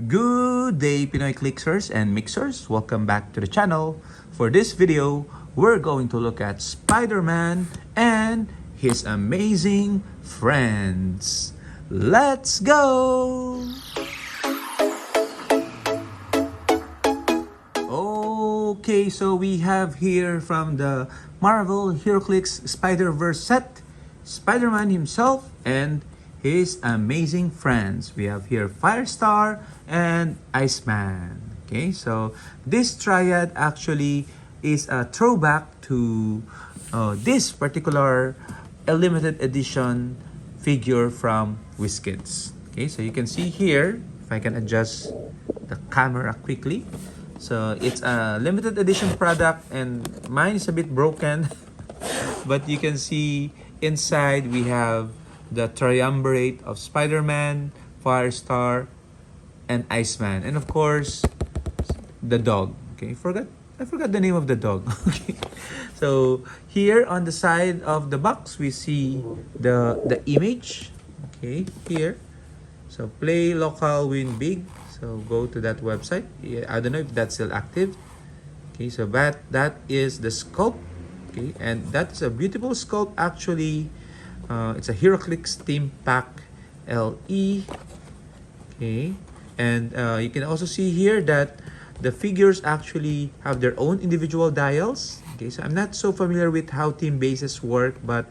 Good day, Pinoy Clixers and Mixers. Welcome back to the channel. For this video, we're going to look at Spider-Man and his amazing friends. Let's go! Okay, so we have here from the Marvel Heroclix Spider-Verse set, Spider-Man himself and his amazing friends. We have here Firestar and Iceman. Okay, so this triad actually is a throwback to this particular limited edition figure from WizKids. Okay, so you can see here, if I can adjust the camera quickly. So it's a limited edition product and mine is a bit broken. But you can see inside we have the triumvirate of Spider-Man, Firestar, and Iceman. And of course, the dog. Okay, I forgot the name of the dog. Okay. So here on the side of the box, we see the image. Okay, here. So play local, win big. So go to that website. I don't know if that's still active. Okay, so that is the sculpt. Okay, and that's a beautiful sculpt actually. It's a Heroclix Team Pack LE. Okay, and you can also see here that the figures actually have their own individual dials. Okay, so I'm not so familiar with how team bases work, but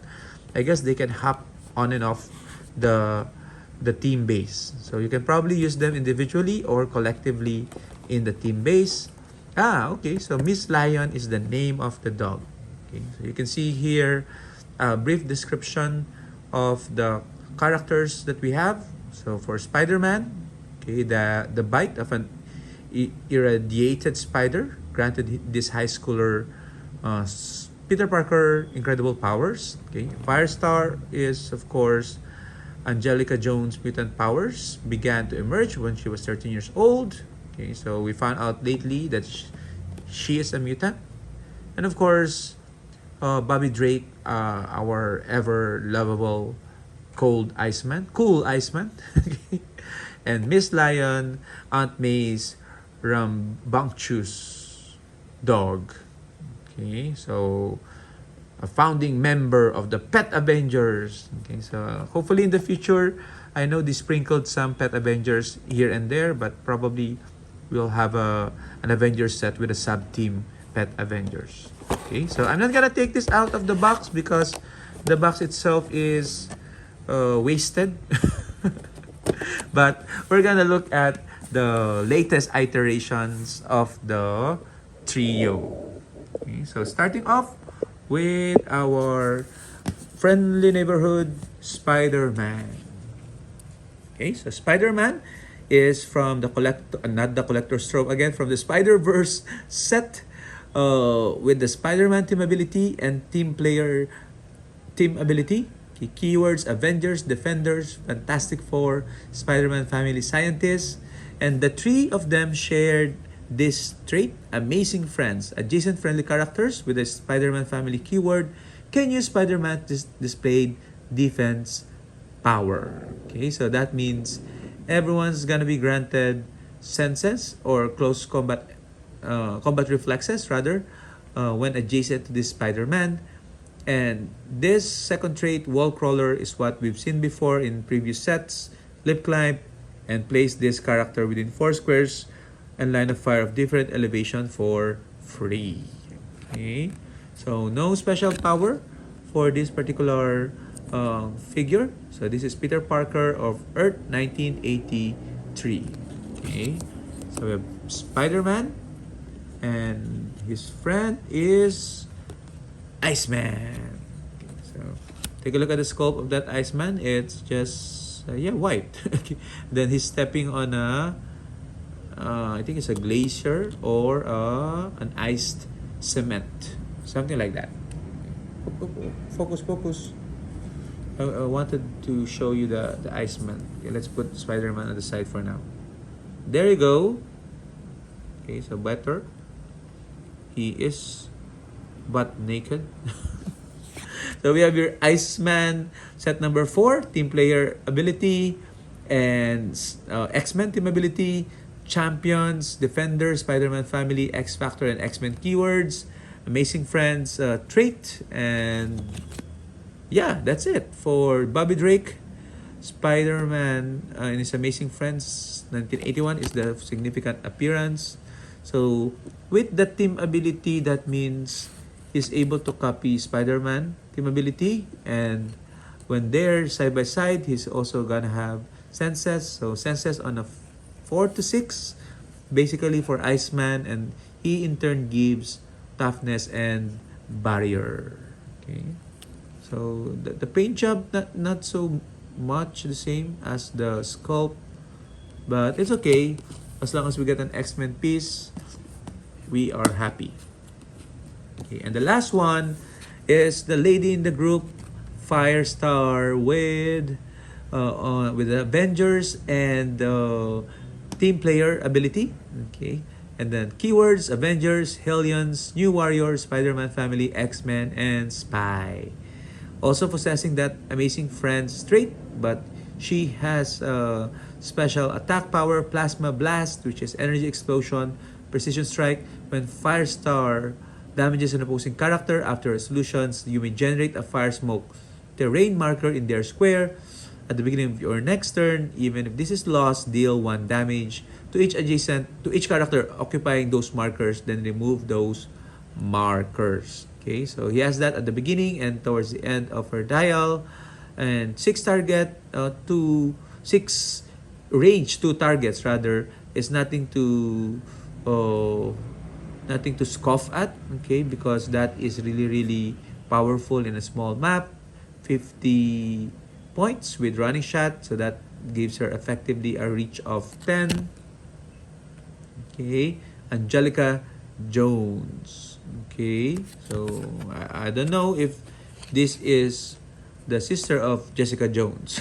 I guess they can hop on and off the team base. So you can probably use them individually or collectively in the team base. Okay, so Miss Lion is the name of the dog. Okay, so you can see here a brief description of the characters that we have. So for Spider-Man, okay, the bite of an irradiated spider granted this high schooler Peter Parker incredible powers. Okay, Firestar is of course Angelica Jones' mutant powers began to emerge when she was 13 years old. Okay, so we found out lately that she is a mutant. And of course, Bobby Drake, our ever lovable cool Iceman. And Miss Lion, Aunt May's rambunctious dog. Okay, so a founding member of the Pet Avengers. Okay, so hopefully in the future, I know they sprinkled some Pet Avengers here and there, but probably we'll have an Avengers set with a sub-team Pet Avengers. Okay, so I'm not gonna take this out of the box because the box itself is wasted. But we're gonna look at the latest iterations of the trio. Okay, so starting off with our friendly neighborhood Spider-Man. Okay, so Spider-Man is from the not the collector's trove again, from the Spider-Verse set with the Spider-Man team ability and team player team ability. Okay, keywords: Avengers, Defenders, Fantastic Four, Spider-Man Family Scientists, and the three of them shared this trait: amazing friends. Adjacent friendly characters with a Spider-Man family keyword can use Spider-Man displayed defense power. Okay, so that means everyone's gonna be granted senses or close combat reflexes rather when adjacent to this Spider-Man. And this second trait, wall crawler, is what we've seen before in previous sets. Lip climb and place this character within 4 squares and line of fire of different elevation for free. Okay, so no special power for this particular figure. So this is Peter Parker of Earth 1983. Okay, so we have Spider-Man and his friend is Iceman. Okay, so take a look at the scope of that Iceman. It's just white. Okay. Then he's stepping on a I think it's a glacier or an iced cement, something like that. Focus. I wanted to show you the Iceman. Okay, let's put Spider-Man on the side for now. There you go. Okay, so better. He is butt naked. So we have your Iceman set number 4, team player ability, And X-Men team ability, champions, defender, Spider-Man family, X-Factor, and X-Men keywords, amazing friends trait, and yeah, that's it for Bobby Drake. Spider-Man in his Amazing Friends 1981 is the significant appearance. So with the team ability, that means he's able to copy Spider-Man team ability, and when they're side by side, he's also gonna have senses. So senses on a 4 to 6, basically for Iceman, and he in turn gives toughness and barrier. Okay. So the paint job not so much the same as the sculpt, but it's okay as long as we get an X-Men piece, we are happy. Okay, and the last one is the lady in the group, Firestar, with the Avengers and team player ability. Okay, and then keywords: Avengers, Hellions, New Warriors, Spider-Man family, X-Men, and Spy. Also possessing that Amazing Friends trait, but she has special attack power, Plasma Blast, which is energy explosion, precision strike. When Firestar damages an opposing character after resolutions, you may generate a fire smoke terrain marker in their square at the beginning of your next turn. Even if this is lost, deal 1 damage to each character occupying those markers, then remove those markers. Okay, so he has that at the beginning and towards the end of her dial. And 6 target to 6 range 2 targets rather is nothing to scoff at, okay, because that is really powerful in a small map. 50 points with running shot, so that gives her effectively a reach of 10. Okay, Angelica Jones. Okay, so I don't know if this is the sister of Jessica Jones.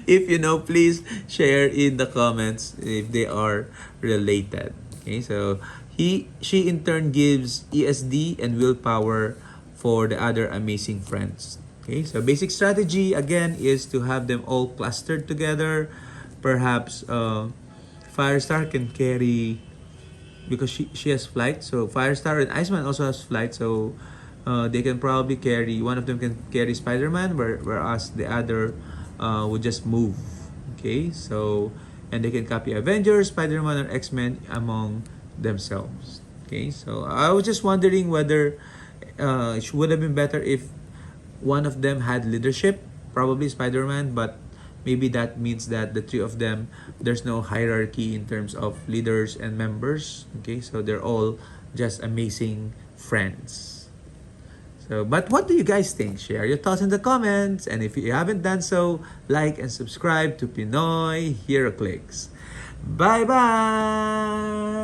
If you know, please share in the comments if they are related. Okay, so she in turn gives ESD and willpower for the other Amazing Friends. Okay, so basic strategy again is to have them all clustered together. Perhaps Firestar can carry, because she has flight. So Firestar and Iceman also has flight. So they can probably carry, one of them can carry Spider-Man, whereas the other would just move. Okay, so and they can copy Avengers, Spider-Man, or X-Men among themselves. Okay, so I was just wondering whether it would have been better if one of them had leadership, probably Spider-Man, but maybe that means that the three of them, there's no hierarchy in terms of leaders and members. Okay, so they're all just amazing friends. So, but what do you guys think? Share your thoughts in the comments, and if you haven't done so, like and subscribe to Pinoy Heroclix. Bye bye.